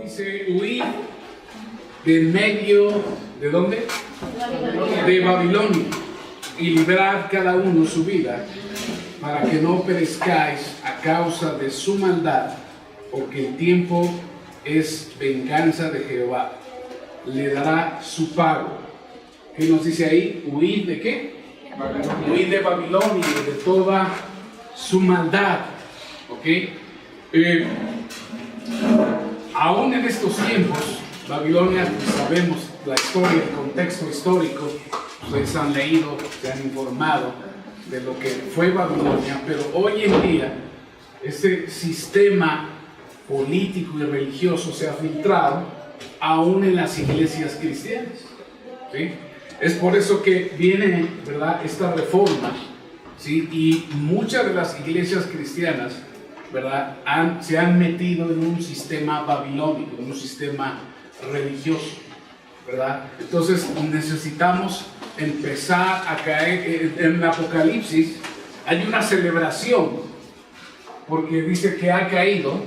Dice, huir del medio, ¿de dónde? De Babilonia, y librad cada uno su vida, para que no perezcáis a causa de su maldad, porque el tiempo es venganza de Jehová, le dará su pago. ¿Qué nos dice ahí? ¿Huir de qué? Huir de Babilonia, de toda su maldad. ¿Ok? Aún en estos tiempos, Babilonia, pues sabemos la historia, el contexto histórico, ustedes han leído, se han informado de lo que fue Babilonia, pero hoy en día este sistema político y religioso se ha filtrado aún en las iglesias cristianas, ¿sí? Es por eso que viene, ¿verdad?, esta reforma, ¿sí? Y muchas de las iglesias cristianas, ¿verdad?, se han metido en un sistema babilónico, en un sistema religioso, ¿verdad? Entonces necesitamos empezar a caer en el Apocalipsis. Hay una celebración porque dice que ha caído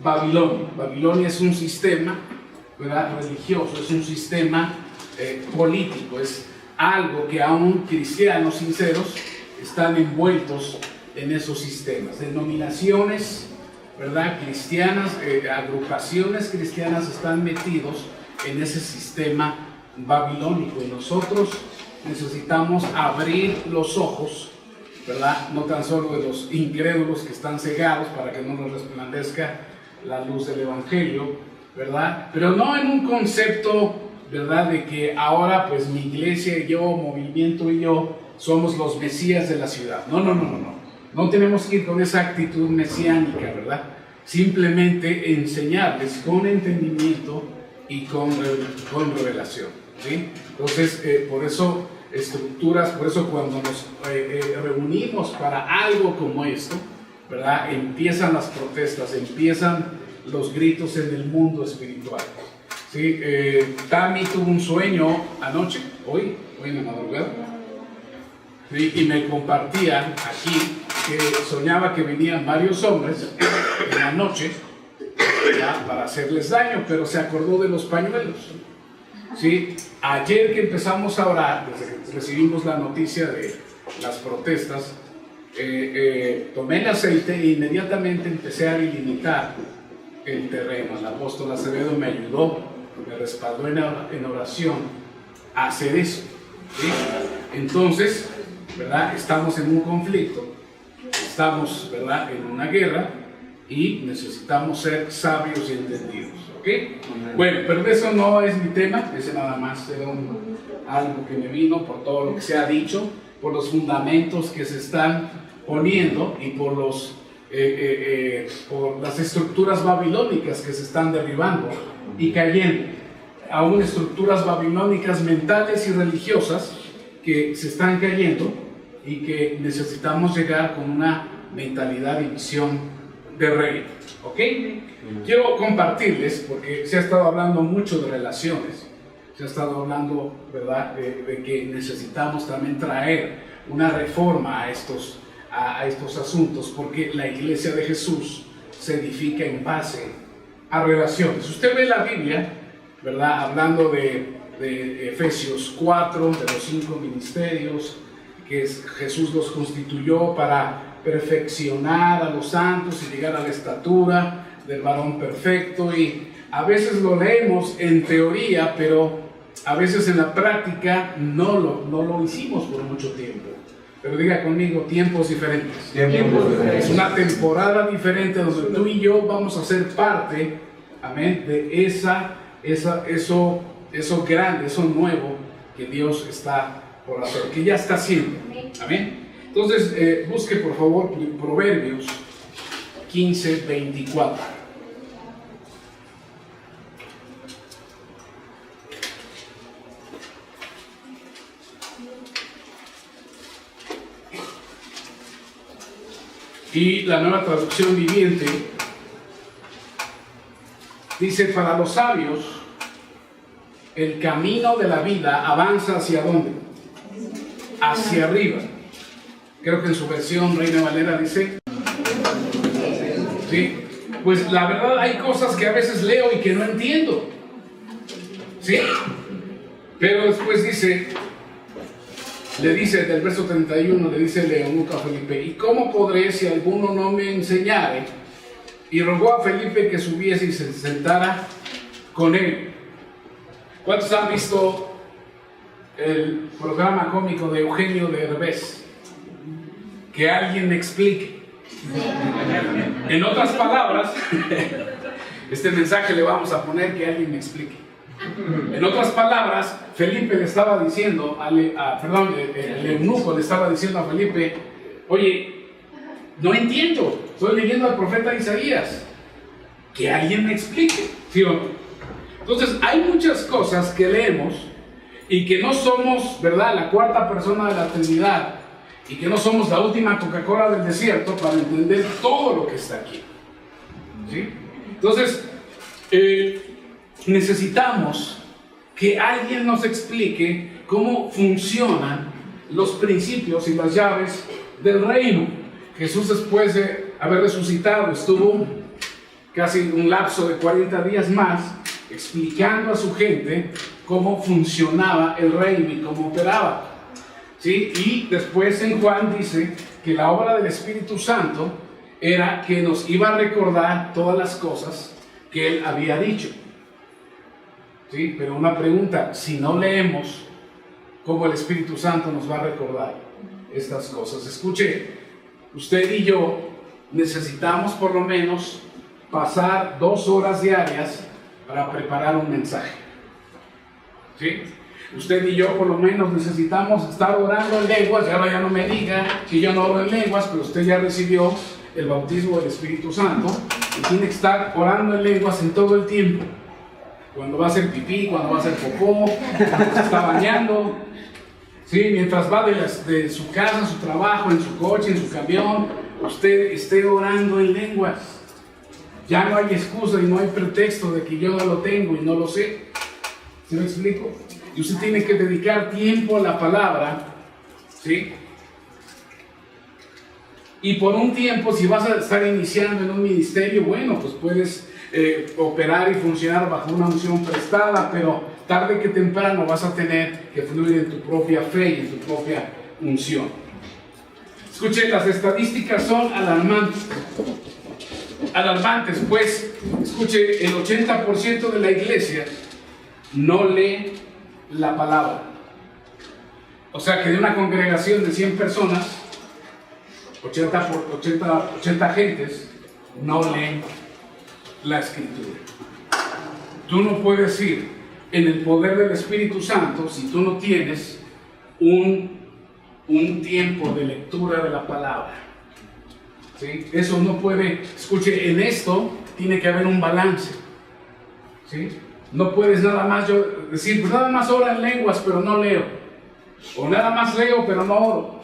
Babilonia. Babilonia es un sistema, ¿verdad?, religioso, es un sistema político, es algo que aún cristianos sinceros están envueltos en esos sistemas. Denominaciones, ¿verdad?, cristianas, agrupaciones cristianas están metidos en ese sistema babilónico, y nosotros necesitamos abrir los ojos, ¿verdad?, no tan solo de los incrédulos que están cegados para que no nos resplandezca la luz del evangelio, ¿verdad?, pero no en un concepto, ¿verdad?, de que ahora pues mi iglesia y yo, movimiento y yo somos los mesías de la ciudad. No tenemos que ir con esa actitud mesiánica, ¿verdad? Simplemente enseñarles con entendimiento y con revelación, ¿sí? Entonces, por eso estructuras, por eso cuando nos reunimos para algo como esto, ¿verdad?, empiezan las protestas, empiezan los gritos en el mundo espiritual, ¿sí? Tami tuvo un sueño anoche, hoy en la madrugada, ¿sí?, y me compartían aquí que soñaba que venían varios hombres en la noche, ¿ya?, para hacerles daño, pero se acordó de los pañuelos, ¿sí? Ayer que empezamos a orar, desde que recibimos la noticia de las protestas, tomé el aceite e inmediatamente empecé a delimitar el terreno. El apóstol Acevedo me ayudó, me respaldó en oración a hacer eso, ¿sí? Entonces, ¿verdad?, estamos en un conflicto, estamos, ¿verdad?, en una guerra, y necesitamos ser sabios y entendidos, ¿ok? Bueno, pero eso no es mi tema, ese nada más era algo que me vino por todo lo que se ha dicho, por los fundamentos que se están poniendo y por las estructuras babilónicas que se están derribando y cayendo, aún estructuras babilónicas mentales y religiosas que se están cayendo y que necesitamos llegar con una mentalidad y visión de reino, ¿ok? Quiero compartirles, porque se ha estado hablando mucho de relaciones, se ha estado hablando, ¿verdad?, de que necesitamos también traer una reforma a estos asuntos, porque la iglesia de Jesús se edifica en base a relaciones. Usted ve la Biblia, ¿verdad?, hablando de Efesios 4, de los 5 ministerios, que Jesús los constituyó para perfeccionar a los santos y llegar a la estatura del varón perfecto, y a veces lo leemos en teoría, pero a veces en la práctica no lo hicimos por mucho tiempo. Pero diga conmigo, tiempos diferentes. Es una temporada diferente donde tú y yo vamos a ser parte, amén, de eso grande, eso nuevo que Dios está por hacer, que ya está haciendo, amén. Entonces, busque por favor Proverbios 15:24. Y la Nueva Traducción Viviente dice: para los sabios, el camino de la vida avanza ¿hacia dónde? Hacia arriba. Creo que en su versión Reina Valera dice, ¿sí?, pues la verdad hay cosas que a veces leo y que no entiendo. ¿Sí? Pero después dice, le dice del verso 31, le dice el eunuco a Felipe: ¿y cómo podré si alguno no me enseñare? Y rogó a Felipe que subiese y se sentara con él. ¿Cuántos han visto el programa cómico de Eugenio Derbez? Que alguien me explique. En otras palabras, este mensaje le vamos a poner: que alguien me explique. En otras palabras, Felipe le estaba diciendo, el eunuco le estaba diciendo a Felipe: oye, no entiendo, estoy leyendo al profeta Isaías, que alguien me explique, ¿sí o no? Entonces, hay muchas cosas que leemos y que no somos, ¿verdad?, la cuarta persona de la Trinidad, y que no somos la última Coca-Cola del desierto para entender todo lo que está aquí, ¿sí? Entonces, necesitamos que alguien nos explique cómo funcionan los principios y las llaves del reino. Jesús, después de haber resucitado, estuvo casi un lapso de 40 días más explicando a su gente cómo funcionaba el reino y cómo operaba, ¿sí? Y después en Juan dice que la obra del Espíritu Santo era que nos iba a recordar todas las cosas que Él había dicho. ¿Sí? Pero una pregunta: si no leemos, ¿cómo el Espíritu Santo nos va a recordar estas cosas? Escuche, usted y yo necesitamos por lo menos pasar 2 horas diarias para preparar un mensaje. ¿Sí? Usted y yo por lo menos necesitamos estar orando en lenguas. Y ahora ya no me diga que yo no oro en lenguas, pero usted ya recibió el bautismo del Espíritu Santo y tiene que estar orando en lenguas en todo el tiempo. Cuando va a hacer pipí, cuando va a hacer popó, cuando se está bañando, ¿sí? Mientras va de su casa a su trabajo, en su coche, en su camión, usted esté orando en lenguas. Ya no hay excusa y no hay pretexto de que yo no lo tengo y no lo sé. ¿Sí me explico? Y usted tiene que dedicar tiempo a la palabra, ¿sí? Y por un tiempo, si vas a estar iniciando en un ministerio, bueno, pues puedes operar y funcionar bajo una unción prestada, pero tarde que temprano vas a tener que fluir en tu propia fe y en tu propia unción. Escuche, las estadísticas son alarmantes. Alarmantes, pues, escuche, el 80% de la iglesia no lee la palabra. O sea que de una congregación de 100 personas, 80 gentes no leen la Escritura. Tú no puedes ir en el poder del Espíritu Santo si tú no tienes un tiempo de lectura de la palabra, ¿sí? Eso no puede, escuche, en esto tiene que haber un balance, ¿sí? No puedes nada más decir, pues nada más oro en lenguas pero no leo, o nada más leo pero no oro,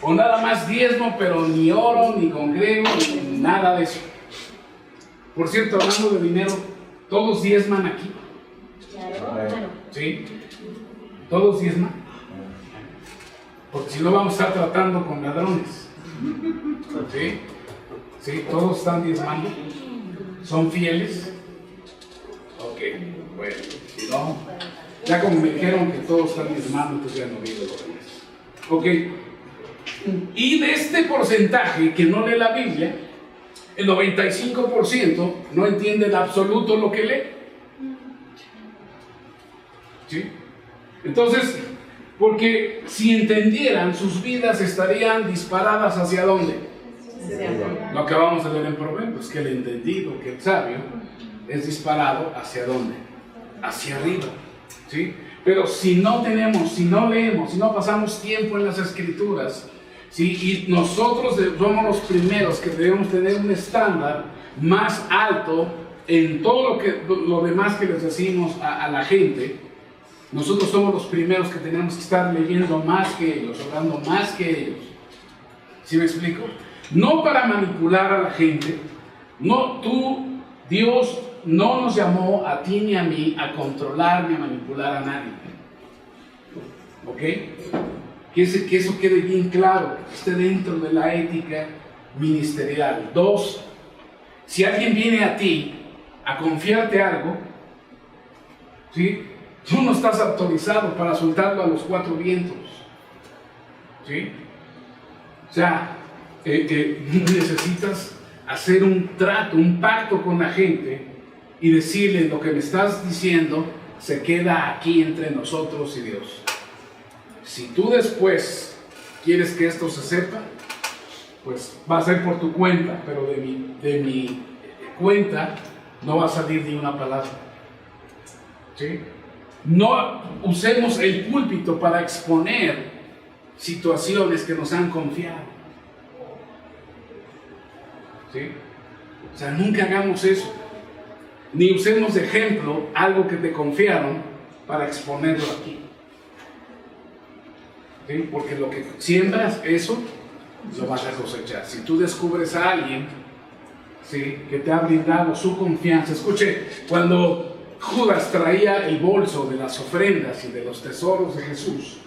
o nada más diezmo pero ni oro, ni congrego, ni nada de eso. Por cierto, hablando de dinero, ¿todos diezman aquí? Claro. ¿Sí? ¿Todos diezman? Porque si no vamos a estar tratando con ladrones. ¿Sí? ¿Sí? ¿Todos están diezmando? ¿Son fieles? Ok, bueno, si no, ya como me dijeron que todos están diezmando, entonces ya no digo lo demás. Ok, y de este porcentaje que no lee la Biblia, el 95% no entiende en absoluto lo que lee. ¿Sí? Entonces, porque si entendieran, sus vidas estarían disparadas ¿hacia dónde? Lo acabamos de leer en Proverbios, que el entendido, que el sabio, es disparado ¿hacia dónde? Hacia arriba. ¿Sí? Pero si no tenemos, si no leemos, si no pasamos tiempo en las Escrituras, ¿sí? Y nosotros somos los primeros que debemos tener un estándar más alto en todo lo demás que les decimos a la gente. Nosotros somos los primeros que tenemos que estar leyendo más que ellos, orando más que ellos. ¿Sí me explico? No para manipular a la gente. No, Dios no nos llamó a ti ni a mí a controlar ni a manipular a nadie. ¿Ok? Que eso quede bien claro, que esté dentro de la ética ministerial. 2, Si alguien viene a ti a confiarte algo, ¿sí? Tú no estás autorizado para soltarlo a los cuatro vientos, ¿sí? O sea, necesitas hacer un trato, un pacto con la gente y decirle: lo que me estás diciendo se queda aquí entre nosotros y Dios. Si tú después quieres que esto se sepa, pues va a ser por tu cuenta, pero de mi cuenta no va a salir ni una palabra, ¿sí? No usemos el púlpito para exponer situaciones que nos han confiado, ¿sí? O sea, nunca hagamos eso. Ni usemos de ejemplo algo que te confiaron para exponerlo aquí, ¿sí? Porque lo que siembras, eso lo vas a cosechar. Si tú descubres a alguien, ¿sí?, que te ha brindado su confianza. Escuche, cuando Judas traía el bolso de las ofrendas y de los tesoros de Jesús,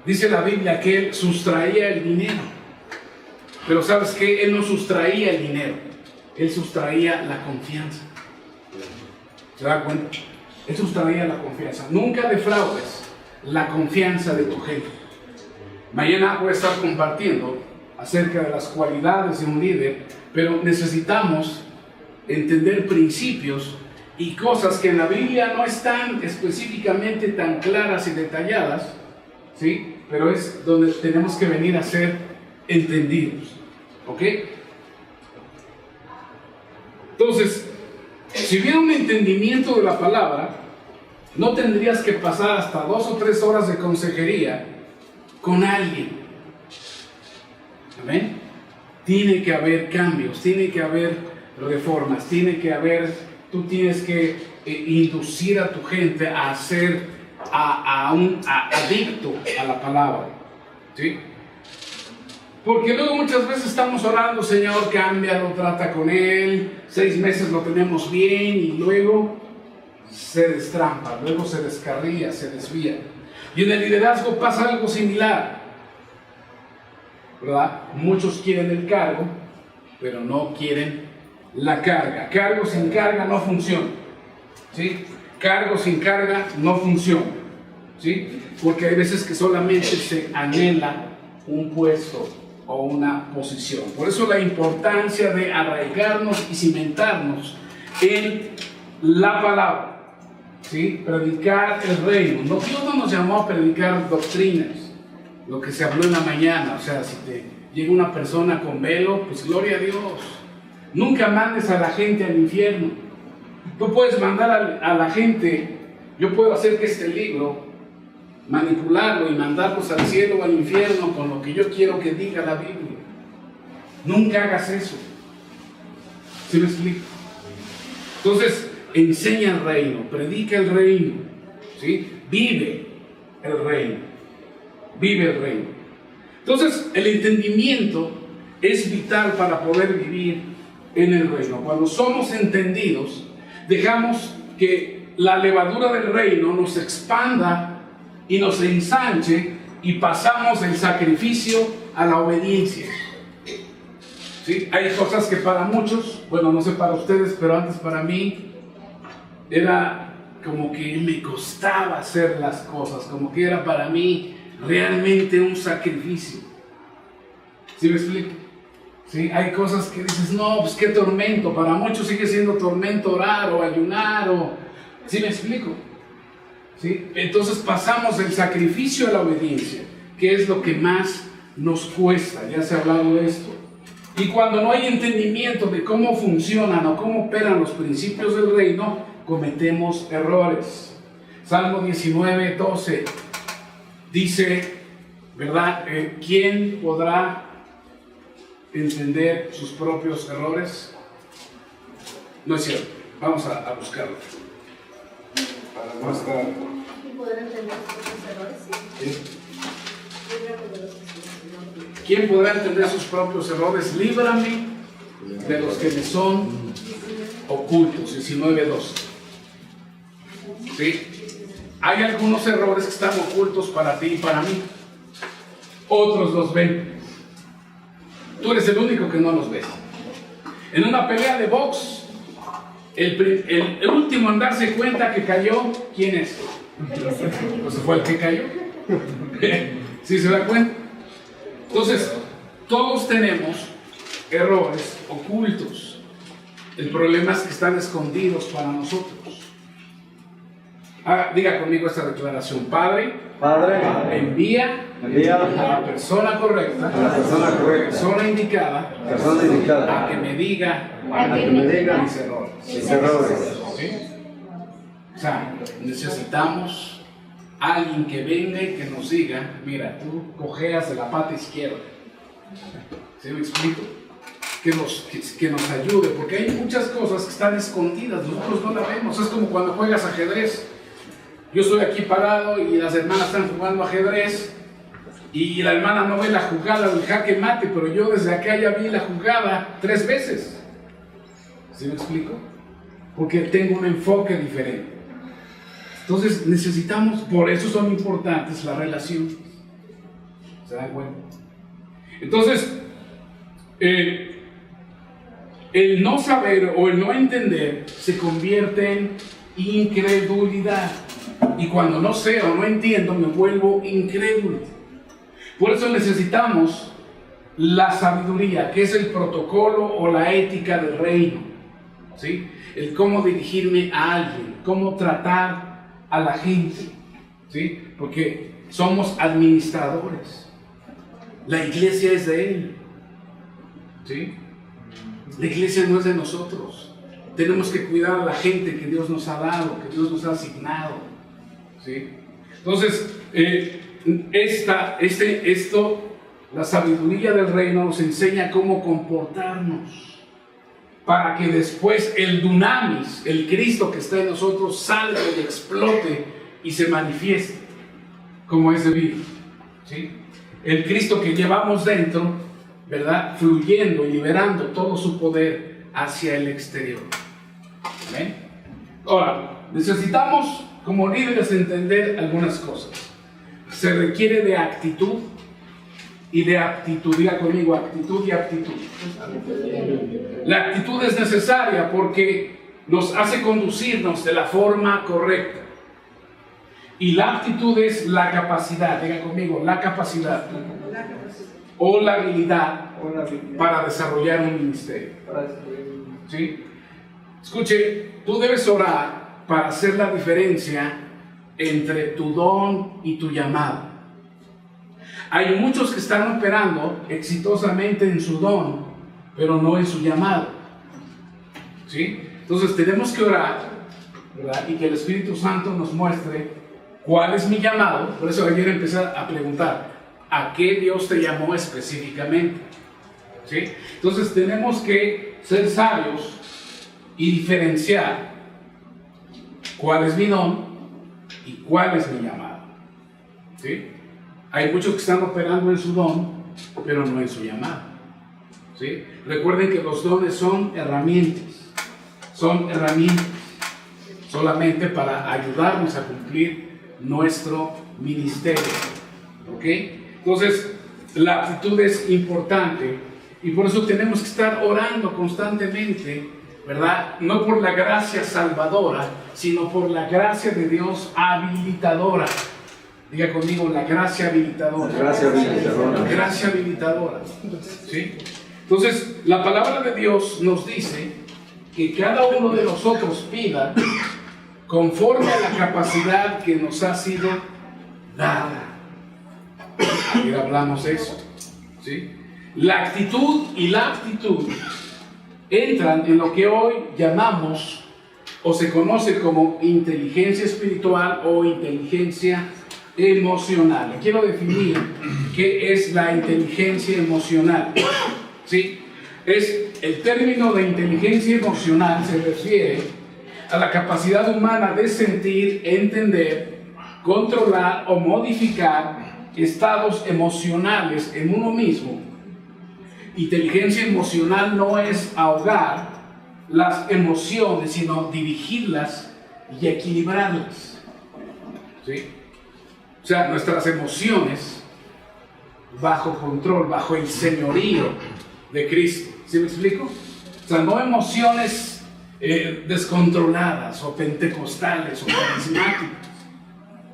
dice la Biblia que él sustraía el dinero. Pero ¿sabes qué? Él no sustraía el dinero, él sustraía la confianza. ¿Se da cuenta? Él sustraía la confianza. Nunca defraudes la confianza de tu gente. Mañana voy a estar compartiendo acerca de las cualidades de un líder, pero necesitamos entender principios y cosas que en la Biblia no están específicamente tan claras y detalladas, ¿sí? Pero es donde tenemos que venir a ser entendidos, ¿ok? Entonces, si hubiera un entendimiento de la palabra, no tendrías que pasar hasta 2 o 3 horas de consejería con alguien. ¿Amén? Tiene que haber cambios, tiene que haber reformas, tiene que haber, tú tienes que inducir a tu gente a ser adicto a la palabra, ¿sí? Porque luego muchas veces estamos orando: Señor, cámbialo, trata con él, 6 meses lo tenemos bien y luego se destrampa, luego se descarría, se desvía. Y en el liderazgo pasa algo similar, ¿verdad? Muchos quieren el cargo, pero no quieren la carga. Cargo sin carga no funciona, ¿sí? Cargo sin carga no funciona, ¿sí? Porque hay veces que solamente se anhela un puesto o una posición. Por eso la importancia de arraigarnos y cimentarnos en la palabra, ¿sí? Predicar el reino. No, Dios no nos llamó a predicar doctrinas, lo que se habló en la mañana. O sea, si te llega una persona con velo, pues gloria a Dios. Nunca mandes a la gente al infierno. Tú puedes mandar a la gente, yo puedo hacer que este libro, manipularlo y mandarlos al cielo o al infierno con lo que yo quiero que diga la Biblia. Nunca hagas eso. ¿Sí me explico? Entonces, enseña el reino, predica el reino, ¿sí? Vive el reino, vive el reino. Entonces, el entendimiento es vital para poder vivir en el reino. Cuando somos entendidos, dejamos que la levadura del reino nos expanda y nos ensanche y pasamos del sacrificio a la obediencia, ¿sí? Hay cosas que para muchos, bueno, no sé para ustedes, pero antes para mí era como que me costaba hacer las cosas, como que era para mí realmente un sacrificio. ¿Sí me explico? ¿Sí? Hay cosas que dices: no, pues qué tormento. Para muchos sigue siendo tormento orar o ayunar o... ¿Sí me explico? ¿Sí? Entonces pasamos del sacrificio a la obediencia, que es lo que más nos cuesta. Ya se ha hablado de esto. Y cuando no hay entendimiento de cómo funcionan o cómo operan los principios del reino, cometemos errores. Salmo 19:12 dice, ¿verdad? ¿Quién podrá entender sus propios errores? No es cierto. Vamos a buscarlo. Para no estar... ¿Y poder entender sus errores? ¿Sí? ¿Quién podrá entender sus propios errores? Líbrame de los que me son ocultos. 19:2. ¿Sí? Hay algunos errores que están ocultos para ti y para mí. Otros los ven. Tú eres el único que no los ves. En una pelea de box, el último en darse cuenta que cayó, ¿quién es? Pues fue el que cayó. ¿Sí se da cuenta? Entonces, todos tenemos errores ocultos. El problema es que están escondidos para nosotros. Diga conmigo esta declaración. Padre, envía a la persona correcta, persona indicada, a que me diga mis errores. ¿Sí? O sea, necesitamos alguien que venga y que nos diga, mira, tú cojeas de la pata izquierda. ¿Sí me explico? Que nos ayude, porque hay muchas cosas que están escondidas, nosotros no las vemos. Es como cuando juegas ajedrez. Yo estoy aquí parado y las hermanas están jugando ajedrez y la hermana no ve la jugada del jaque mate, pero yo desde acá ya vi la jugada 3 veces. ¿Sí me explico? Porque tengo un enfoque diferente. Entonces necesitamos, por eso son importantes las relaciones. ¿Se dan cuenta? Entonces, el no saber o el no entender se convierte en incredulidad. Y cuando no sé o no entiendo, me vuelvo incrédulo. Por eso necesitamos la sabiduría, que es el protocolo o la ética del reino. ¿Sí? El cómo dirigirme a alguien, cómo tratar a la gente. ¿Sí? Porque somos administradores. La iglesia es de Él. ¿Sí? La iglesia no es de nosotros. Tenemos que cuidar a la gente que Dios nos ha dado, que Dios nos ha asignado. ¿Sí? Entonces, la sabiduría del reino nos enseña cómo comportarnos para que después el dunamis, el Cristo que está en nosotros, salga y explote y se manifieste como es debido. ¿Sí? El Cristo que llevamos dentro, ¿verdad? Fluyendo y liberando todo su poder hacia el exterior. ¿Amén? Ahora, necesitamos como líderes entender algunas cosas. Se requiere de actitud y de aptitud. Diga conmigo, actitud y aptitud. La actitud es necesaria porque nos hace conducirnos de la forma correcta. Y la aptitud es la capacidad. Diga conmigo, la capacidad o la habilidad para desarrollar un ministerio. ¿Sí? Escuche, tú debes orar para hacer la diferencia entre tu don y tu llamado. Hay muchos que están operando exitosamente en su don, pero no en su llamado. ¿Sí? Entonces tenemos que orar, ¿verdad? Y que el Espíritu Santo nos muestre cuál es mi llamado. Por eso ayer empecé a preguntar, ¿a qué Dios te llamó específicamente? ¿Sí? Entonces tenemos que ser sabios y diferenciar cuál es mi don y cuál es mi llamado. ¿Sí? Hay muchos que están operando en su don, pero no en su llamado. ¿Sí? Recuerden que los dones son herramientas solamente para ayudarnos a cumplir nuestro ministerio. ¿Ok? Entonces, la actitud es importante y por eso tenemos que estar orando constantemente, ¿verdad? No por la gracia salvadora, sino por la gracia de Dios habilitadora. Diga conmigo, la gracia habilitadora. Gracia habilitadora. La gracia habilitadora. ¿Sí? Entonces, la palabra de Dios nos dice que cada uno de nosotros pida conforme a la capacidad que nos ha sido dada. Ayer hablamos de eso. ¿Sí? La actitud y la aptitud entran en lo que hoy llamamos o se conoce como inteligencia espiritual o inteligencia emocional. Quiero definir qué es la inteligencia emocional. ¿Sí? El término de inteligencia emocional se refiere a la capacidad humana de sentir, entender, controlar o modificar estados emocionales en uno mismo. Inteligencia emocional no es ahogar las emociones, sino dirigirlas y equilibrarlas. ¿Sí? O sea, nuestras emociones bajo control, bajo el señorío de Cristo. ¿Sí me explico? O sea, no emociones descontroladas o pentecostales o carismáticas.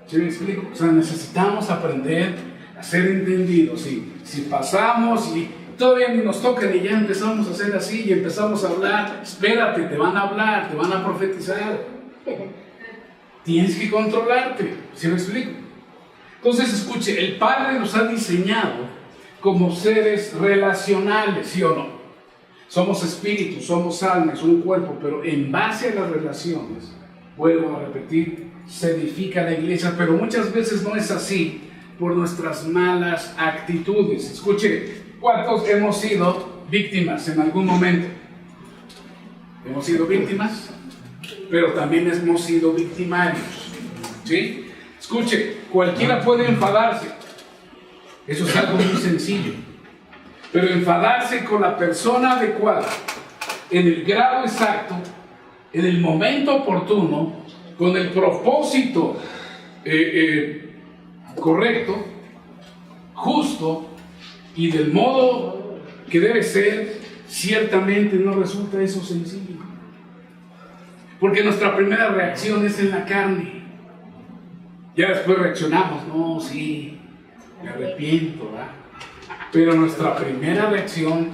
¿Sí me explico? O sea, necesitamos aprender a ser entendidos. Si pasamos y todavía ni nos tocan y ya empezamos a hacer así y empezamos a hablar, espérate, te van a hablar, te van a profetizar. Tienes que controlarte. ¿Sí me explico? Entonces, escuche, el Padre nos ha diseñado como seres relacionales, ¿sí o no? Somos espíritus, somos almas, un cuerpo, pero en base a las relaciones, vuelvo a repetir, se edifica la iglesia, pero muchas veces no es así por nuestras malas actitudes. Escuche, ¿cuántos hemos sido víctimas en algún momento? Hemos sido víctimas, pero también hemos sido victimarios, ¿sí? Escuche, cualquiera puede enfadarse, eso es algo muy sencillo, pero enfadarse con la persona adecuada, en el grado exacto, en el momento oportuno, con el propósito correcto, justo y del modo que debe ser, ciertamente no resulta eso sencillo. Porque nuestra primera reacción es en la carne. Ya después reaccionamos, no, sí, me arrepiento, ¿verdad? Pero nuestra primera reacción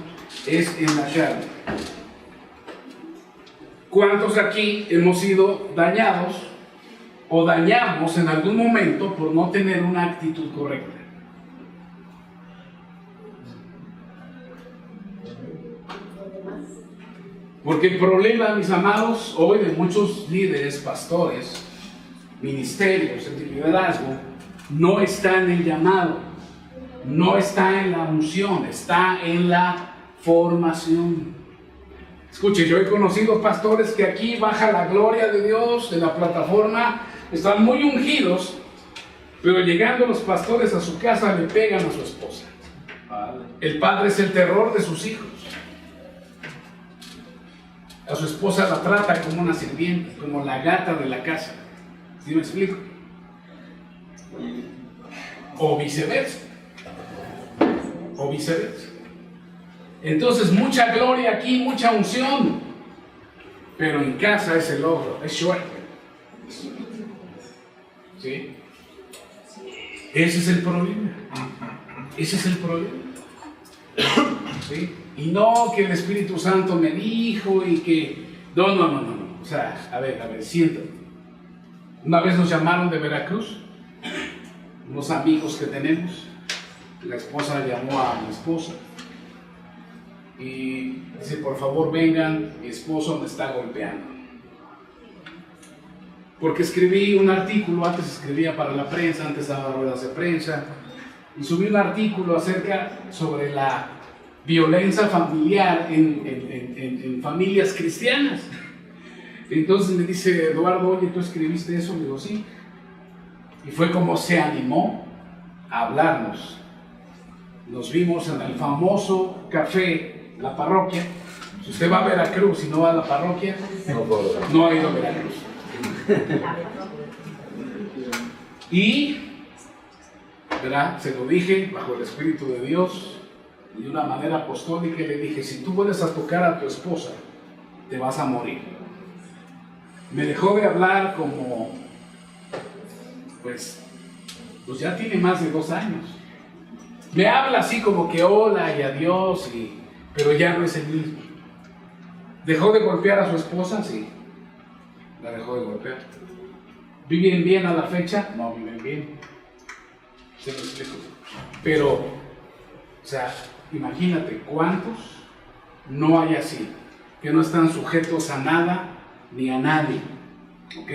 es en la carne. ¿Cuántos aquí hemos sido dañados o dañamos en algún momento por no tener una actitud correcta? Porque el problema, mis amados, hoy de muchos líderes, pastores, ministerios, de liderazgo, no está en el llamado, no está en la unción, está en la formación. Escuche, yo he conocido pastores que aquí baja la gloria de Dios de la plataforma, están muy ungidos, pero llegando los pastores a su casa le pegan a su esposa. El padre es el terror de sus hijos. A su esposa la trata como una sirvienta, como la gata de la casa. ¿Sí me explico? O viceversa. O viceversa. Entonces, mucha gloria aquí, mucha unción. Pero en casa es el ogro, es short. ¿Sí? Ese es el problema. Ese es el problema. ¿Sí? Y no que el Espíritu Santo me dijo y que... No. O sea, a ver, siéntate. Una vez nos llamaron de Veracruz, unos amigos que tenemos. La esposa llamó a mi esposa y dice, por favor vengan, mi esposo me está golpeando. Porque escribí un artículo, antes escribía para la prensa, antes daba ruedas de prensa, y subí un artículo sobre la violencia familiar en familias cristianas. Entonces me dice Eduardo, oye, ¿tú escribiste eso? Le digo, sí. Y fue como se animó a hablarnos. Nos vimos en el famoso café, la parroquia. Si usted va a Veracruz y no va a la parroquia, no ha ido a Veracruz. Y, ¿verdad? Se lo dije bajo el Espíritu de Dios, de una manera apostólica, y le dije, si tú vuelves a tocar a tu esposa, te vas a morir. Me dejó de hablar como, pues ya tiene más de 2 años. Me habla así como que hola y adiós, pero ya no es el mismo. ¿Dejó de golpear a su esposa? Sí, la dejó de golpear. ¿Viven bien a la fecha? No viven bien. Se lo explico. Pero, o sea, imagínate cuántos no hay así, que no están sujetos a nada ni a nadie. ¿Ok?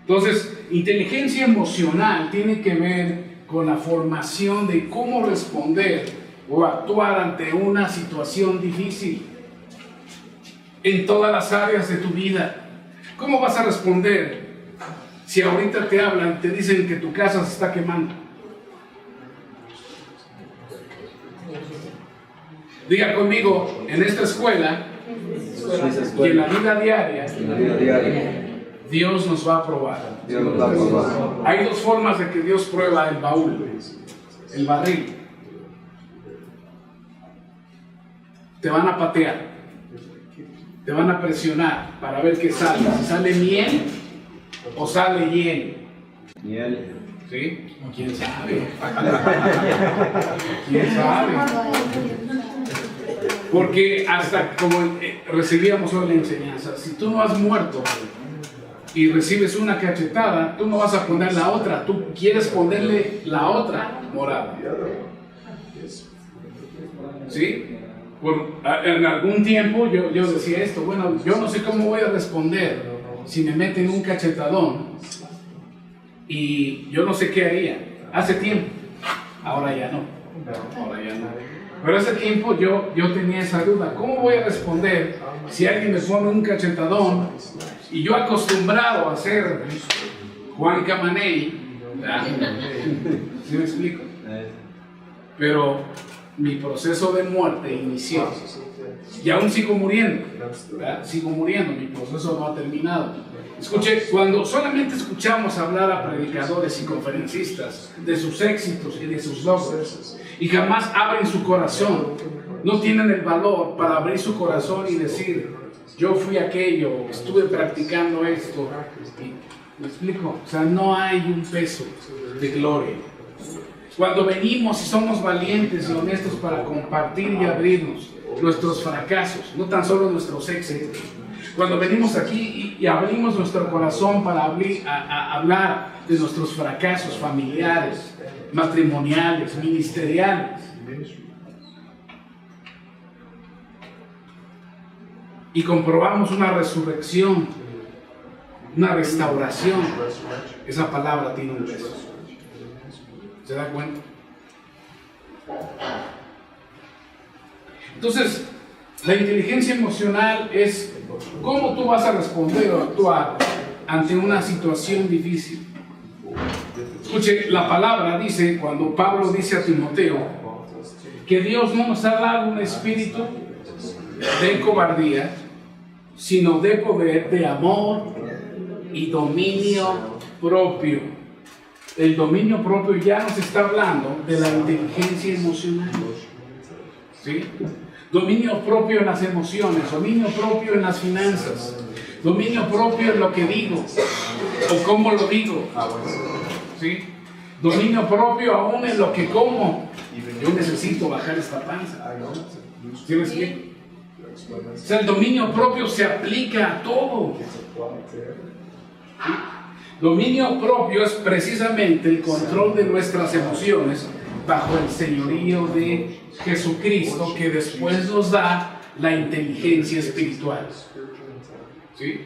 Entonces, inteligencia emocional tiene que ver con la formación de cómo responder o actuar ante una situación difícil en todas las áreas de tu vida. ¿Cómo vas a responder si ahorita te hablan, te dicen que tu casa se está quemando? Diga conmigo, en esta escuela y en la vida diaria, Dios nos va a probar. Hay 2 formas de que Dios prueba el baúl, el barril. Te van a patear. te van a presionar para ver qué sale. Si sale miel o sale hiel. Miel. ¿Sí? ¿Quién sabe? ¿Quién sabe? Porque hasta como recibíamos hoy la enseñanza, si tú no has muerto y recibes una cachetada, tú no vas a poner la otra, tú quieres ponerle la otra morada. ¿Sí? En algún tiempo yo decía esto, bueno, yo no sé cómo voy a responder si me meten un cachetadón y yo no sé qué haría. Hace tiempo, ahora ya no. Pero hace tiempo yo tenía esa duda, ¿cómo voy a responder si alguien me pone un cachetadón y yo acostumbrado a ser Juan Camaney? ¿Sí me explico? Pero mi proceso de muerte inició y aún sigo muriendo, ¿verdad? Sigo muriendo, mi proceso no ha terminado. Escuche, cuando solamente escuchamos hablar a predicadores y conferencistas de sus éxitos y de sus logros y jamás abren su corazón, no tienen el valor para abrir su corazón y decir, yo fui aquello, estuve practicando esto. ¿Me explico? O sea, no hay un peso de gloria. Cuando venimos y somos valientes y honestos para compartir y abrirnos nuestros fracasos, no tan solo nuestros éxitos. Cuando venimos aquí y abrimos nuestro corazón para hablar de nuestros fracasos familiares, matrimoniales, ministeriales. Y comprobamos una resurrección, una restauración. Esa palabra tiene un peso. ¿Se da cuenta? Entonces, la inteligencia emocional es cómo tú vas a responder o actuar ante una situación difícil. Escuche, la palabra dice, cuando Pablo dice a Timoteo, que Dios no nos ha dado un espíritu de cobardía, sino de poder, de amor y dominio propio. El dominio propio ya nos está hablando de la inteligencia emocional. ¿Sí? Dominio propio en las emociones, dominio propio en las finanzas, dominio propio en lo que digo o cómo lo digo. ¿Sí? Dominio propio aún en lo que como. Yo necesito bajar esta panza. ¿Sí me explico? O sea, el dominio propio se aplica a todo. ¿Sí? Dominio propio es precisamente el control de nuestras emociones bajo el señorío de Jesucristo, que después nos da la inteligencia espiritual. ¿Sí?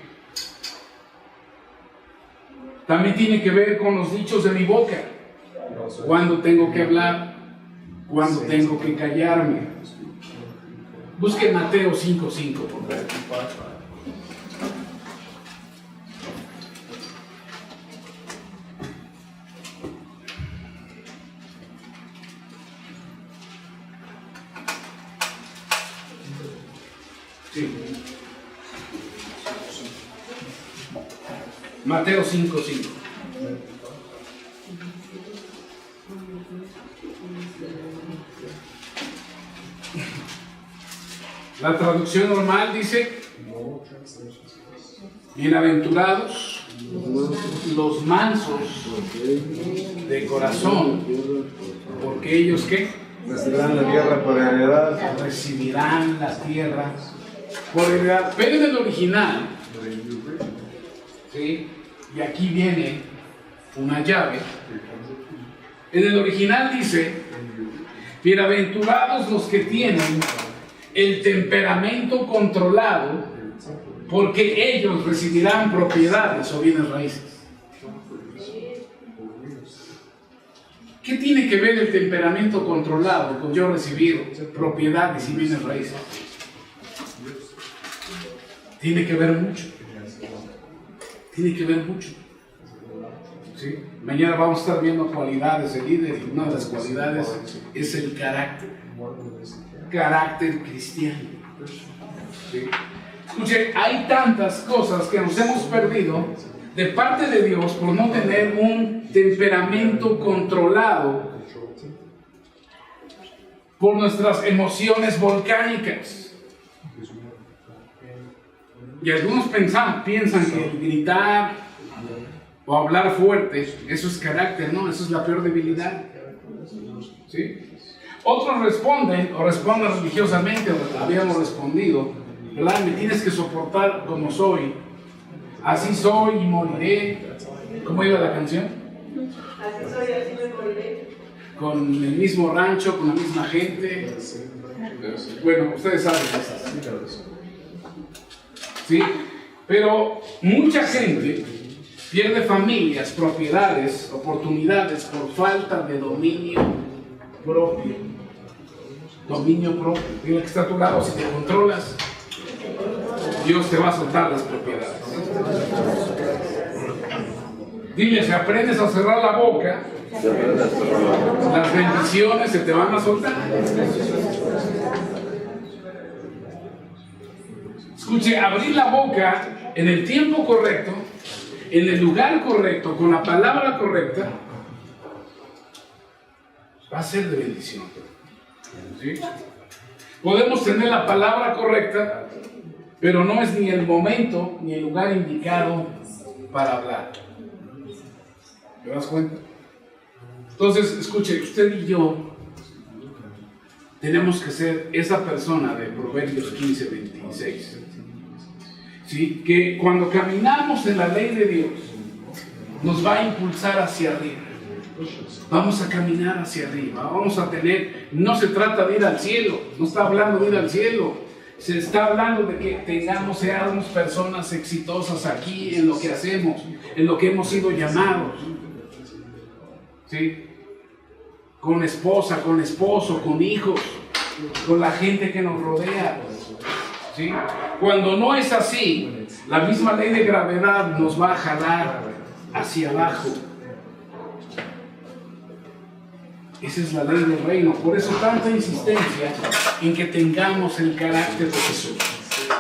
También tiene que ver con los dichos de mi boca. Cuando tengo que hablar, cuando tengo que callarme. Busque Mateo 5:5, por favor. Sí. Mateo 5:5. La traducción normal dice: bienaventurados los mansos de corazón, porque ellos ¿qué? Recibirán la tierra por heredad. Recibirán la tierra por heredad. Pero en el original, ¿sí? Y aquí viene una llave. En el original dice: bienaventurados los que tienen el temperamento controlado, porque ellos recibirán propiedades o bienes raíces. ¿Qué tiene que ver el temperamento controlado con yo recibir propiedades y bienes raíces? Tiene que ver mucho. Tiene que ver mucho. ¿Sí? Mañana vamos a estar viendo cualidades de líder y una de las cualidades es el carácter. Carácter cristiano. ¿Sí? Escuche, hay tantas cosas que nos hemos perdido de parte de Dios por no tener un temperamento controlado por nuestras emociones volcánicas. Y algunos piensan que el gritar o hablar fuerte, eso es carácter, no, eso es la peor debilidad. ¿Sí? Otros responden religiosamente, o habíamos respondido, ¿verdad? Me tienes que soportar como soy, así soy y moriré. ¿Cómo iba la canción? Así soy, así me moriré. Con el mismo rancho, con la misma gente. Bueno, ustedes saben esas. ¿Sí? Pero mucha gente pierde familias, propiedades, oportunidades por falta de dominio propio. Dominio propio. Dile que está a tu lado, si te controlas, Dios te va a soltar las propiedades. Dile, si aprendes a cerrar la boca, las bendiciones se te van a soltar. Escuche, abrir la boca en el tiempo correcto, en el lugar correcto, con la palabra correcta, va a ser de bendición. ¿Sí? Podemos tener la palabra correcta, pero no es ni el momento ni el lugar indicado para hablar. ¿Te das cuenta? Entonces, escuche, usted y yo tenemos que ser esa persona de Proverbios 15:26. ¿Sí? Que cuando caminamos en la ley de Dios, nos va a impulsar hacia arriba. Vamos a caminar hacia arriba, vamos a tener, no se trata de ir al cielo, no está hablando de ir al cielo, se está hablando de que seamos personas exitosas aquí en lo que hacemos, en lo que hemos sido llamados. ¿Sí? Con esposa, con esposo, con hijos, con la gente que nos rodea. ¿Sí? Cuando no es así, la misma ley de gravedad nos va a jalar hacia abajo. Esa es la ley del reino. Por eso tanta insistencia en que tengamos el carácter de Jesús.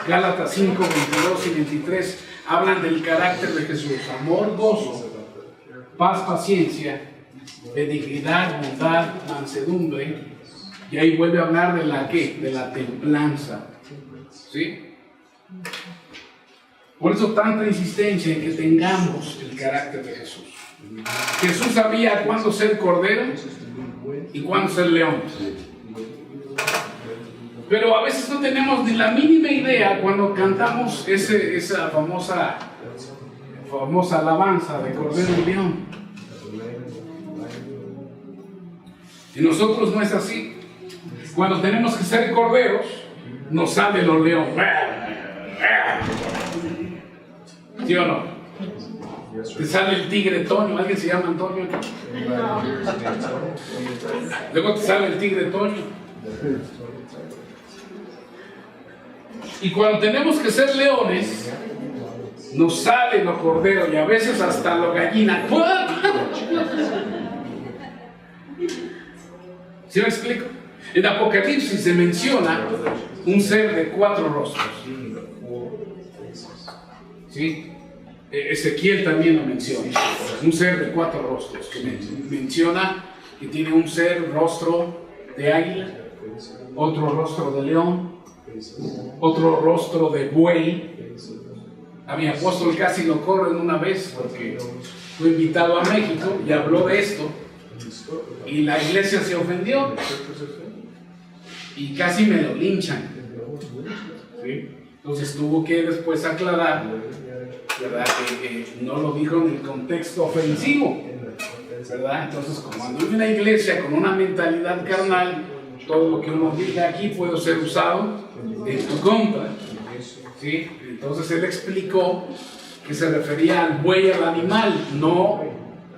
Gálatas 5, 22 y 23 hablan del carácter de Jesús. Amor, gozo, paz, paciencia, benignidad, bondad, mansedumbre. Y ahí vuelve a hablar de la ¿qué? De la templanza. ¿Sí? Por eso tanta insistencia en que tengamos el carácter de Jesús. Jesús sabía cuándo ser cordero y cuándo ser león. Pero a veces no tenemos ni la mínima idea cuando cantamos esa famosa alabanza de cordero y león. Y nosotros no es así. Cuando tenemos que ser corderos, nos sale los leones. ¿Sí o no? Te sale el tigre Toño. ¿Alguien se llama Antonio? Luego te sale el tigre Toño. Y cuando tenemos que ser leones, nos sale lo cordero y a veces hasta lo gallina. ¿Sí me explico? En Apocalipsis se menciona un ser de 4 rostros. ¿Sí? Ezequiel también lo menciona. Un ser de 4 rostros, que menciona que tiene un rostro de águila, otro rostro de león, otro rostro de buey. A mi apóstol casi lo corren una vez porque fue invitado a México y habló de esto y la iglesia se ofendió y casi me lo linchan. ¿Sí? Entonces tuvo que después aclarar, ¿verdad? Que no lo dijo en el contexto ofensivo, ¿verdad? Entonces, como ando en una iglesia con una mentalidad carnal, todo lo que uno diga aquí puede ser usado en tu contra. ¿Sí? Entonces él explicó que se refería al buey, al animal, no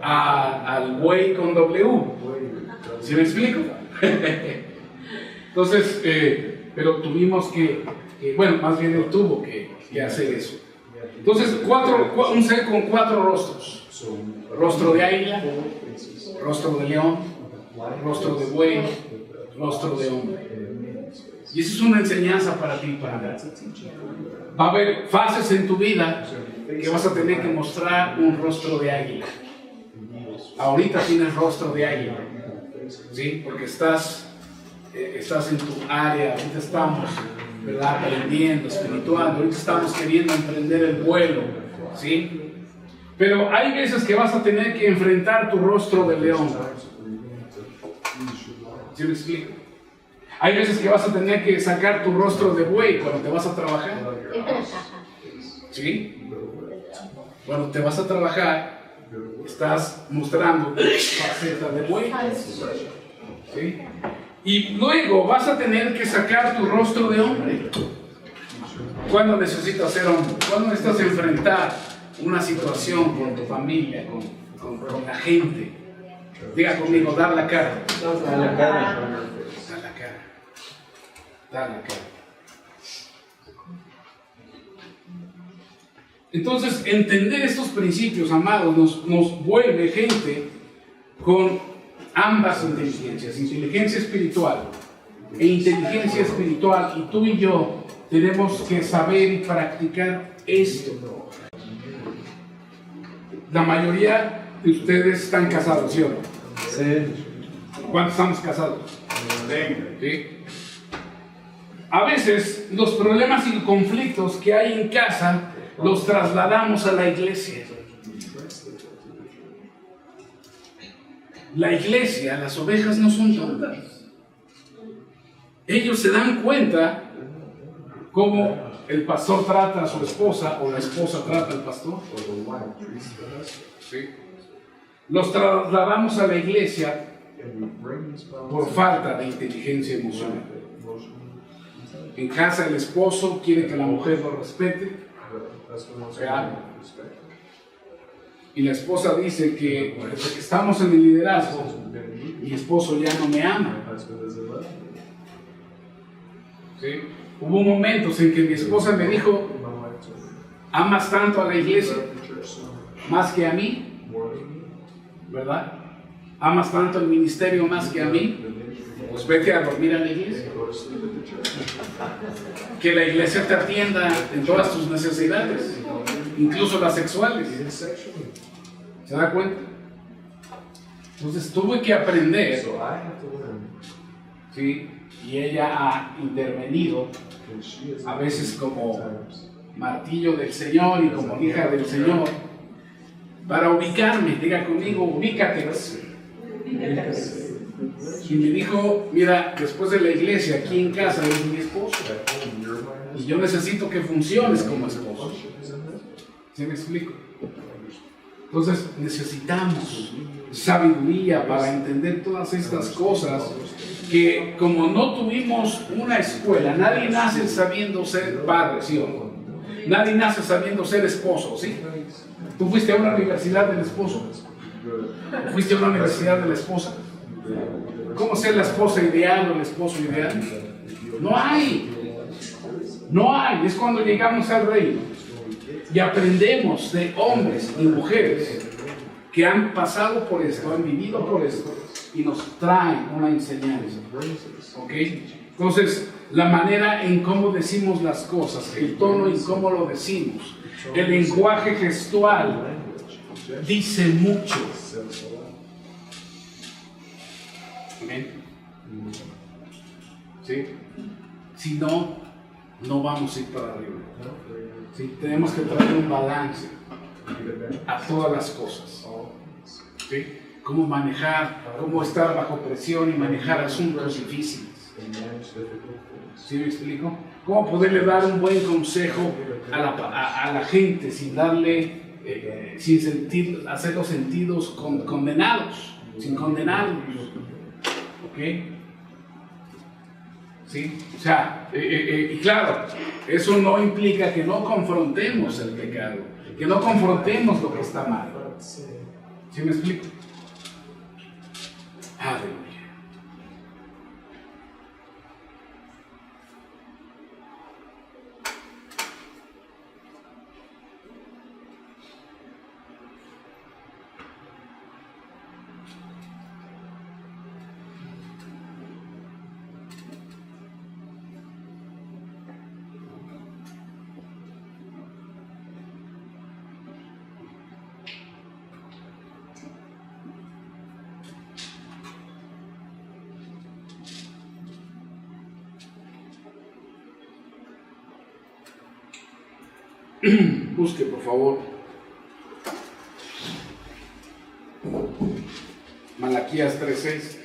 al buey con W. ¿Sí me explico? Entonces, pero tuvimos bueno, más bien él tuvo que hacer eso. Entonces, un ser con 4 rostros. Rostro de águila, rostro de león, rostro de buey, rostro de hombre. Y eso es una enseñanza para ti y para mí. Va a haber fases en tu vida que vas a tener que mostrar un rostro de águila. Ahorita tienes rostro de águila, ¿sí? Porque estás en tu área, ahorita estamos ¿verdad? Aprendiendo, espiritual. Ahorita estamos queriendo emprender el vuelo, ¿sí? Pero hay veces que vas a tener que enfrentar tu rostro de león. ¿Sí me explico? Hay veces que vas a tener que sacar tu rostro de buey cuando te vas a trabajar. ¿Sí? Cuando te vas a trabajar, estás mostrando faceta de buey. ¿Sí? Y luego vas a tener que sacar tu rostro de hombre. ¿Cuándo necesitas ser hombre? ¿Cuándo necesitas enfrentar una situación con tu familia, con la gente? Diga conmigo, dar la cara. A la cara. Dar la cara. Dar la cara. Entonces, entender estos principios, amados, nos vuelve gente con ambas inteligencias, inteligencia espiritual e inteligencia espiritual, y tú y yo tenemos que saber y practicar esto. La mayoría de ustedes están casados, ¿sí o no? Sí. ¿Cuántos estamos casados? ¿Sí? A veces los problemas y conflictos que hay en casa los trasladamos a la iglesia. La iglesia, las ovejas no son tontas. Ellos se dan cuenta cómo el pastor trata a su esposa o la esposa trata al pastor. ¿Sí? Los trasladamos a la iglesia por falta de inteligencia emocional. En casa el esposo quiere que la mujer lo respete. Y la esposa dice que desde que estamos en el liderazgo, mi esposo ya no me ama. ¿Sí? Hubo momentos en que mi esposa me dijo, ¿amas tanto a la iglesia más que a mí? ¿Verdad? ¿Amas tanto el ministerio más que a mí? Pues vete a dormir a la iglesia. Que la iglesia te atienda en todas tus necesidades, incluso las sexuales. ¿Se da cuenta? Entonces tuve que aprender, ¿sí? Y ella ha intervenido a veces como martillo del Señor y como hija del Señor para ubicarme. Diga conmigo, ubícate. Y me dijo, mira, después de la iglesia, aquí en casa es mi esposo. Y yo necesito que funciones como esposo. ¿Sí me explico? Entonces necesitamos sabiduría para entender todas estas cosas que, como no tuvimos una escuela, nadie nace sabiendo ser padre, ¿sí o no? Nadie nace sabiendo ser esposo, ¿sí? ¿Tú fuiste a una universidad del esposo? ¿Fuiste a una universidad de la esposa? ¿Cómo ser la esposa ideal o el esposo ideal? No hay. No hay. Es cuando llegamos al reino y aprendemos de hombres y mujeres que han pasado por esto, han vivido por esto y nos traen una enseñanza. ¿Ok? Entonces, la manera en cómo decimos las cosas, el tono en cómo lo decimos, el lenguaje gestual dice mucho. ¿Amén? ¿Sí? Si no, no vamos a ir para arriba. ¿Sí? Tenemos que traer un balance a todas las cosas. ¿Sí? Cómo manejar, cómo estar bajo presión y manejar asuntos difíciles. ¿Sí me explico? Cómo poderle dar un buen consejo a la gente sin darle, sin sentir, hacer los sentidos condenados, sin condenarlos. ¿Ok? ¿Sí? O sea, y claro, eso no implica que no confrontemos el pecado, que no confrontemos lo que está mal. ¿Sí me explico? Aleluya. Busque, por favor. Malaquías 3:6.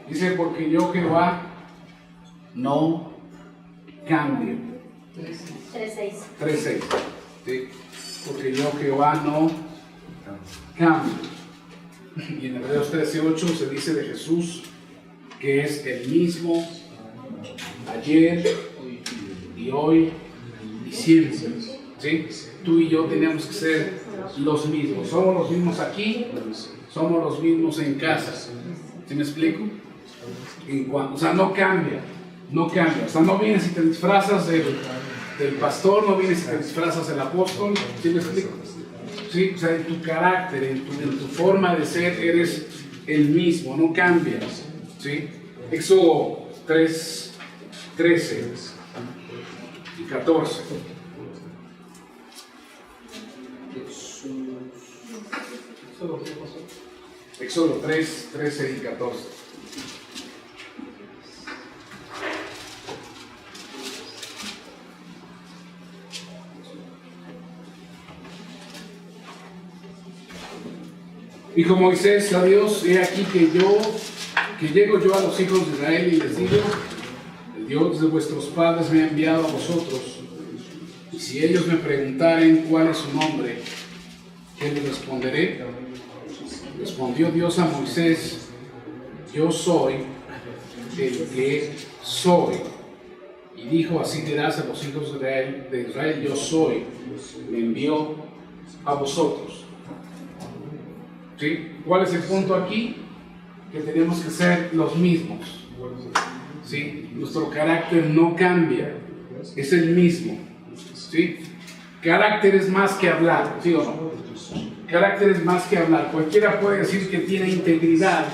Dice, porque yo Jehová no cambio. 3:6. 3:6. ¿Sí? Porque yo Jehová no cambio. Y en Hebreos 13:8 se dice de Jesús que es el mismo ayer y hoy y siempre. ¿Sí? Tú y yo tenemos que ser los mismos. Somos los mismos aquí, somos los mismos en casa. ¿Sí me explico? O sea, no cambia. O sea, no vienes y te disfrazas del pastor, no vienes y te disfrazas del apóstol. ¿Sí me explico? ¿Sí? O sea, en tu carácter, en tu forma de ser, eres el mismo, no cambias. ¿Sí? Éxodo 3:13 y 14. Éxodo 3:13 y 14. Dijo Moisés a Dios, he aquí que llego yo a los hijos de Israel y les digo, el Dios de vuestros padres me ha enviado a vosotros, y si ellos me preguntaren cuál es su nombre, ¿qué les responderé? Respondió Dios a Moisés, yo soy el que soy. Y dijo, así dirás a los hijos de Israel, yo soy, me envió a vosotros. ¿Sí? ¿Cuál es el punto aquí? Que tenemos que ser los mismos. ¿Sí? Nuestro carácter no cambia, es el mismo. ¿Sí? Carácter es más que hablar, ¿sí o no? Carácter es más que hablar. Cualquiera puede decir que tiene integridad,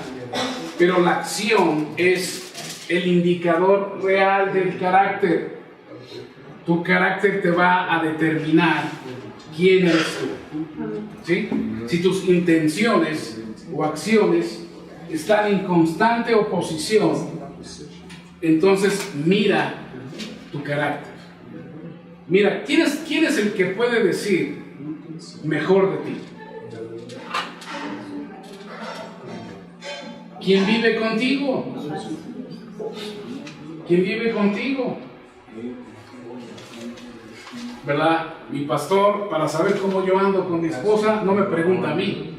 pero la acción es el indicador real del carácter. Tu carácter te va a determinar quién eres tú. ¿Sí? Si tus intenciones o acciones están en constante oposición, entonces mira tu carácter. Mira, ¿quién es el que puede decir mejor de ti? ¿Quién vive contigo? ¿Quién vive contigo? ¿Verdad? Mi pastor, para saber cómo yo ando con mi esposa, no me pregunta a mí.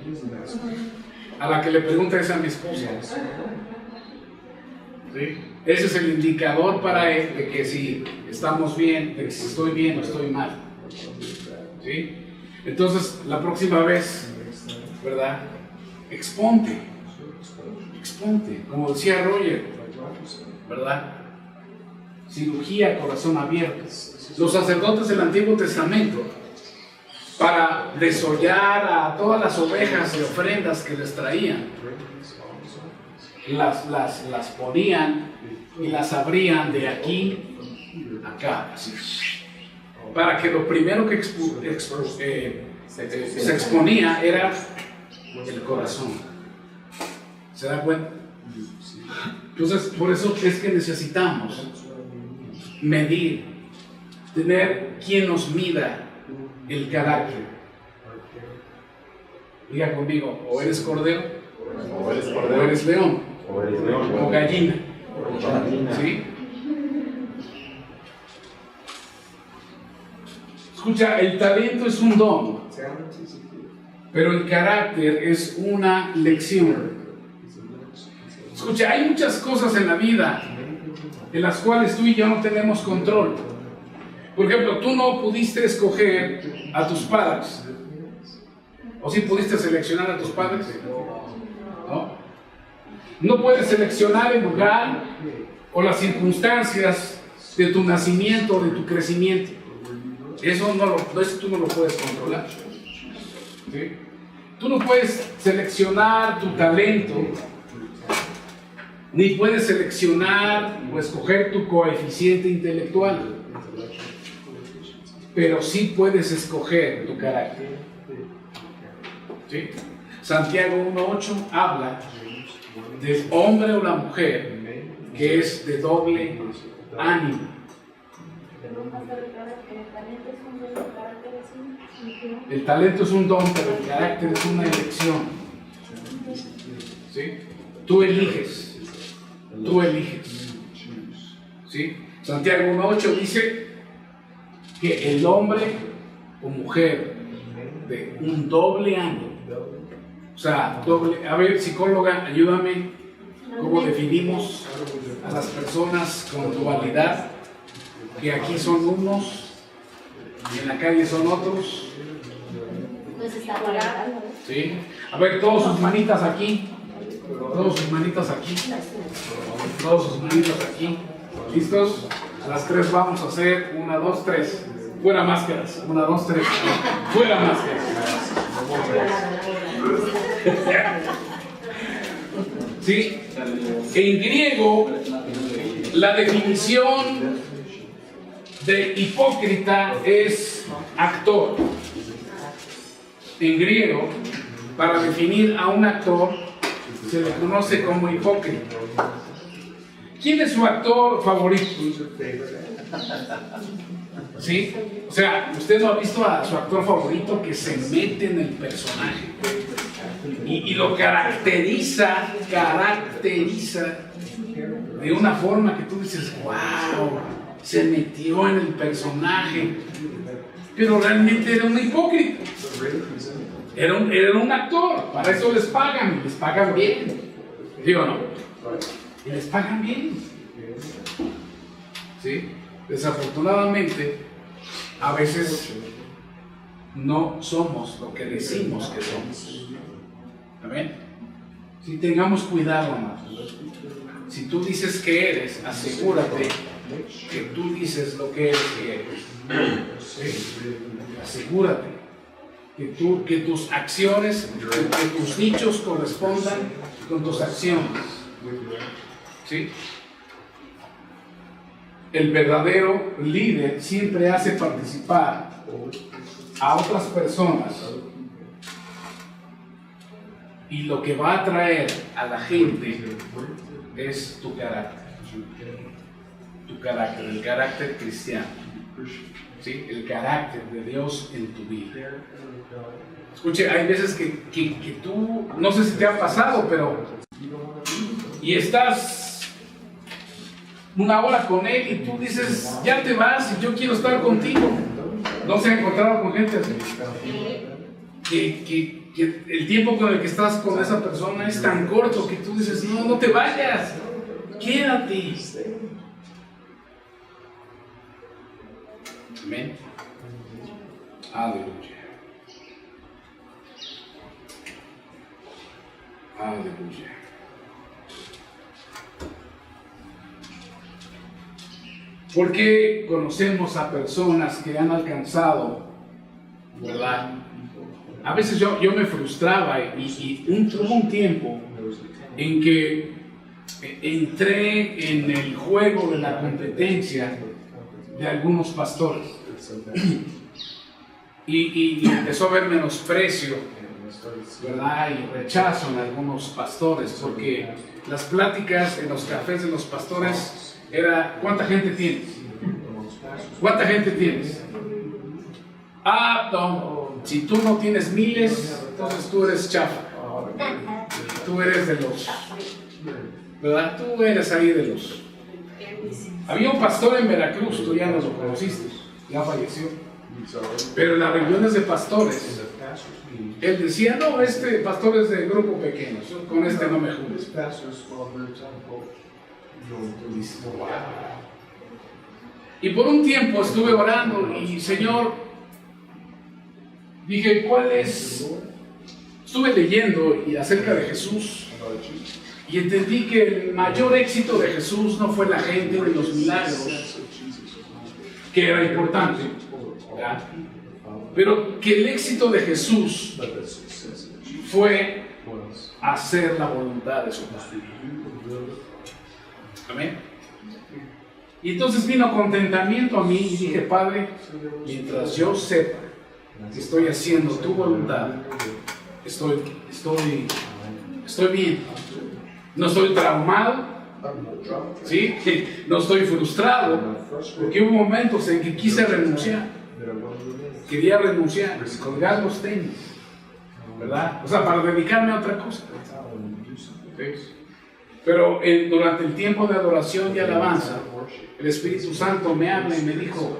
A la que le pregunta es a mi esposa. ¿Sí? Ese es el indicador para él de que si estamos bien, de que si estoy bien o estoy mal. ¿Sí? Entonces, la próxima vez, ¿verdad? Exponte, como decía Roger, ¿verdad? Cirugía, corazón abierto. Los sacerdotes del Antiguo Testamento, para desollar a todas las ovejas y ofrendas que les traían, las ponían y las abrían de aquí a acá, así, para que lo primero que se exponía era el corazón. ¿Se da cuenta? Entonces, por eso es que necesitamos medir, tener quien nos mida el carácter. Diga conmigo, o eres cordero, o eres león, o gallina. ¿Sí? Escucha, el talento es un don, pero el carácter es una lección. Escucha, hay muchas cosas en la vida en las cuales tú y yo no tenemos control. Por ejemplo, tú no pudiste escoger a tus padres. ¿O sí pudiste seleccionar a tus padres? No. No puedes seleccionar el lugar o las circunstancias de tu nacimiento, de tu crecimiento. Eso tú no lo puedes controlar. ¿Sí? Tú no puedes seleccionar tu talento, ni puedes seleccionar o escoger tu coeficiente intelectual, pero sí puedes escoger tu carácter. ¿Sí? Santiago 1:8 habla del hombre o la mujer que es de doble ánimo. El talento es un don, pero el carácter es una elección. ¿Sí? Tú eliges. Tú eliges. ¿Sí? Santiago 1:8 dice que el hombre o mujer de un doble ánimo, o sea, doble, a ver, psicóloga, ayúdame, ¿cómo definimos a las personas con dualidad? Que aquí son unos y en la calle son otros. Pues está guardando. ¿Sí? A ver, todos sus manitas aquí. Todos sus manitas aquí. Todos sus manitas aquí. ¿Listos? A las 3 vamos a hacer 1, 2, 3. Fuera máscaras. 1, 2, 3. Fuera máscaras. ¿Sí? En griego, la definición de hipócrita es actor. En griego, para definir a un actor, se le conoce como hipócrita. ¿Quién es su actor favorito? ¿Sí? O sea, usted no ha visto a su actor favorito que se mete en el personaje y lo caracteriza de una forma que tú dices, wow, se metió en el personaje, pero realmente era un hipócrita. Era un actor, para eso les pagan bien. ¿Digo no? Y les pagan bien. ¿Sí? Desafortunadamente, a veces no somos lo que decimos que somos. ¿Amén? Si tengamos cuidado, amados. Si tú dices que eres, asegúrate que tú dices lo que eres. ¿Sí? Asegúrate que tus acciones, que tus dichos correspondan con tus acciones. ¿Sí? El verdadero líder siempre hace participar a otras personas, y lo que va a atraer a la gente es tu carácter. Tu carácter, el carácter cristiano. ¿Sí? El carácter de Dios en tu vida. Escuche, hay veces que tú, no sé si te ha pasado, pero y estás una hora con él y tú dices, ya te vas y yo quiero estar contigo. ¿No se ha encontrado con gente así? Que el tiempo con el que estás con esa persona es tan corto que tú dices, no te vayas, quédate. Amén. Aleluya. Aleluya. Porque conocemos a personas que han alcanzado, ¿verdad? A veces yo me frustraba y hubo un tiempo en que entré en el juego de la competencia de algunos pastores y empezó a haber menosprecio, ¿verdad? Y rechazo en algunos pastores, porque las pláticas en los cafés de los pastores era, ¿cuánta gente tienes? ¿Cuánta gente tienes? No, si tú no tienes miles, entonces tú eres chafa. Tú eres de los, ¿verdad? Tú eres ahí de los. Había un pastor en Veracruz, tú ya no lo conociste, ya falleció. Pero en las reuniones de pastores, él decía, no, este pastor es de grupo pequeño, con este no me juntes. Y por un tiempo estuve orando y, Señor, dije, ¿cuál es? Estuve leyendo y acerca de Jesús Y entendí que el mayor éxito de Jesús no fue la gente ni los milagros, que era importante, ¿verdad? Pero que el éxito de Jesús fue hacer la voluntad de su Padre. Amén. Y entonces vino contentamiento a mí y dije, Padre, mientras yo sepa que estoy haciendo tu voluntad, estoy bien. No estoy traumado, ¿sí? No estoy frustrado, porque hubo momentos en que quise renunciar. Quería renunciar, colgar los tenis, ¿verdad? O sea, para dedicarme a otra cosa. ¿Sí? Pero durante el tiempo de adoración y alabanza, el Espíritu Santo me habla y me dijo,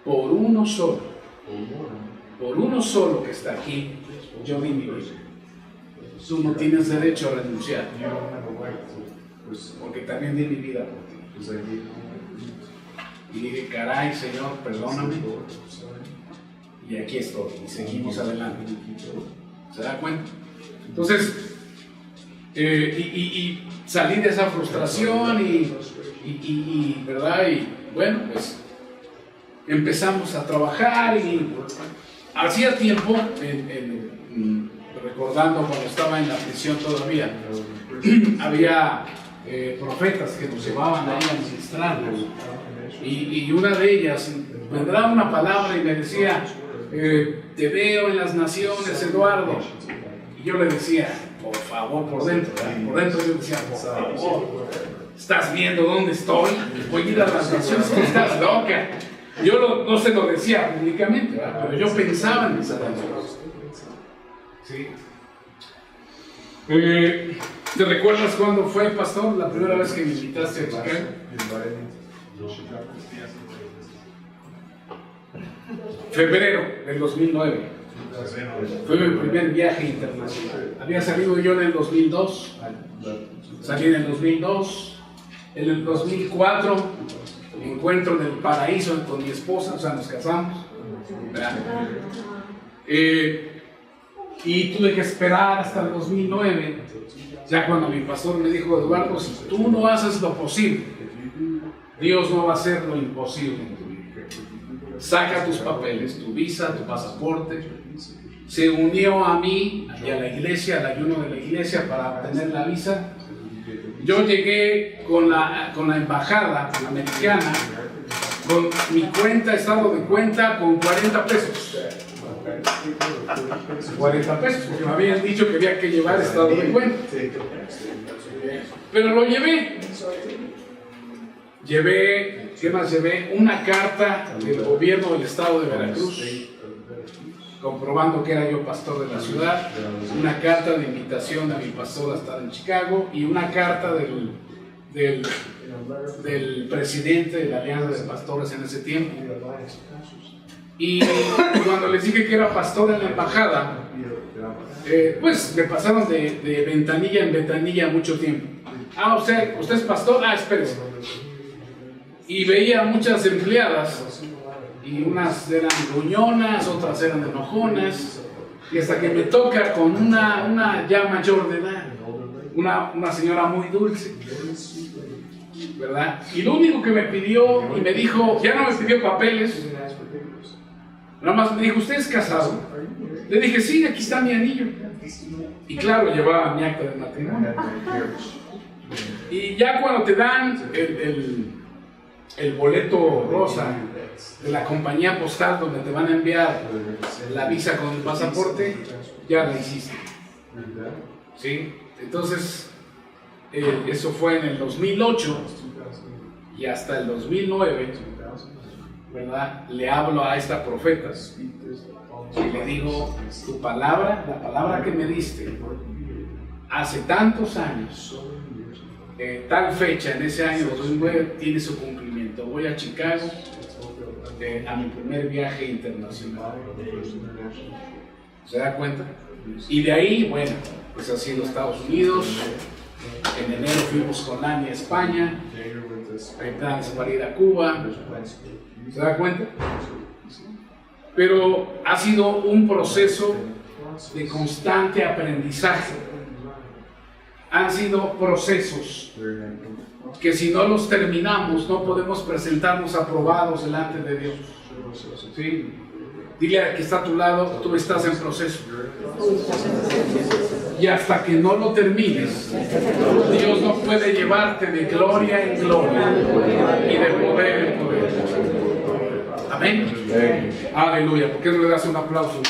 por uno solo que está aquí, yo di mi vida. Tú no tienes derecho a renunciar, porque también di mi vida por ti. Y dije, caray, Señor, perdóname. Y aquí estoy, y seguimos adelante. ¿Se da cuenta? Entonces, y salí de esa frustración ¿verdad? Y bueno, pues empezamos a trabajar y hacía tiempo, recordando cuando estaba en la prisión todavía, había profetas que nos llevaban ahí a ministrarnos. Y una de ellas me daba una palabra y me decía, te veo en las naciones, Eduardo. Y yo le decía, por favor, por dentro yo decía, por favor, ¿estás viendo dónde estoy? Voy a ir a las naciones, tú estás loca. Yo no se lo decía públicamente, ¿verdad? Pero yo pensaba en esa naciones. ¿Sí? ¿Te recuerdas cuándo fue, pastor, la primera vez que me invitaste a Chicago? Febrero del 2009. Fue mi primer viaje internacional. Había salido yo en el 2002. Salí en el 2002. En el 2004 me encuentro en el paraíso con mi esposa, o sea, nos casamos. Y tuve que esperar hasta el 2009, ya cuando mi pastor me dijo, Eduardo, si tú no haces lo posible, Dios no va a hacer lo imposible en tu vida. Saca tus papeles, tu visa, tu pasaporte. Se unió a mí y a la iglesia, al ayuno de la iglesia para obtener la visa. Yo llegué con la embajada americana, con mi cuenta, estado de cuenta, con 40 pesos. 40 pesos, porque me habían dicho que había que llevar estado de cuenta. Pero lo llevé. ¿Qué más llevé? Una carta del gobierno del estado de Veracruz, comprobando que era yo pastor de la ciudad, una carta de invitación a mi pastor a estar en Chicago y una carta del presidente de la Alianza de Pastores en ese tiempo. Y cuando les dije que era pastor en la embajada, pues me pasaron de ventanilla en ventanilla mucho tiempo. ¿Usted es pastor? Espérese. Y veía muchas empleadas, y unas eran gruñonas, otras eran enojonas, y hasta que me toca con una ya mayor de edad, una señora muy dulce, ¿verdad? Y lo único que me pidió, y me dijo, ya no me pidió papeles, nada más me dijo, ¿usted es casado? Le dije, sí, aquí está mi anillo. Y claro, llevaba mi acta de matrimonio. Y ya cuando te dan el boleto rosa de la compañía postal donde te van a enviar la visa con el pasaporte, ya la hiciste. ¿Sí? Entonces, eso fue en el 2008 y hasta el 2009, ¿verdad? Le hablo a esta profeta y le digo, tu palabra, la palabra que me diste hace tantos años, tal fecha, en ese año 2009, tiene su cumplimiento. Voy a Chicago a mi primer viaje internacional. ¿Se da cuenta? Y de ahí, bueno, pues ha sido Estados Unidos. En enero fuimos con Lani a España. Hay planes para ir a Cuba. ¿Se da cuenta? Pero ha sido un proceso de constante aprendizaje. han sido procesos que si no los terminamos no podemos presentarnos aprobados delante de Dios. ¿Sí? Dile al que está a tu lado, tú estás en proceso. Y hasta que no lo termines, Dios no puede llevarte de gloria en gloria y de poder en poder. Amén. Aleluya. ¿Por qué no le das un aplauso?